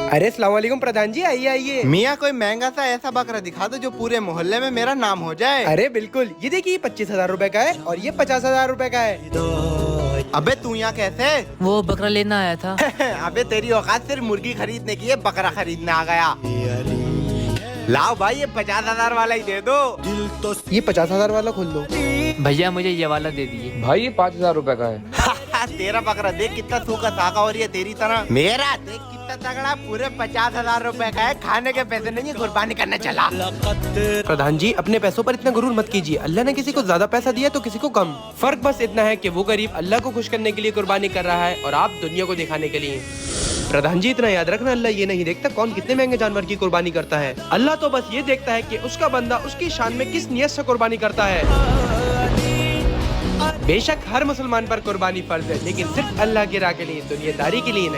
अरे सलाम वालेकुम प्रधान जी, आइए आइए। मियाँ कोई महंगा सा ऐसा बकरा दिखा दो जो पूरे मोहल्ले में मेरा नाम हो जाए। अरे बिल्कुल, ये देखिए 25,000 रुपए का है और ये 50,000 रुपए का है। अबे तू यहाँ कैसे? वो बकरा लेना आया था। अबे तेरी औकात सिर्फ मुर्गी खरीदने की है, बकरा खरीदने आ गया। लाओ भाई ये 50,000 वाला ही दे दो। ये 50,000 वाला खोल दो। भैया मुझे ये वाला दे दिए। भाई ये 5,000 रुपए का है। तेरा बकरा देख कितना सूखा साखा हो रही है तेरी तरह। मेरा देख कितना तगड़ा, पूरे 50,000 रुपए का है। खाने के पैसे नहीं, कुर्बानी करने चला। प्रधान जी अपने पैसों पर इतना गुरूर मत कीजिए। अल्लाह ने किसी को ज्यादा पैसा दिया तो किसी को कम। फर्क बस इतना है कि वो गरीब अल्लाह को खुश करने के लिए कुर्बानी कर रहा है और आप दुनिया को दिखाने के लिए। प्रधान जी इतना याद रखना, अल्लाह ये नहीं देखता कौन कितने महंगे जानवर की कुर्बानी करता है। अल्लाह तो बस ये देखता है कि उसका बंदा उसकी शान में किस नियत से कुर्बानी करता है। बेशक हर मुसलमान पर कुर्बानी फर्ज है, लेकिन सिर्फ अल्लाह की राह के लिए, दुनियादारी के लिए नहीं।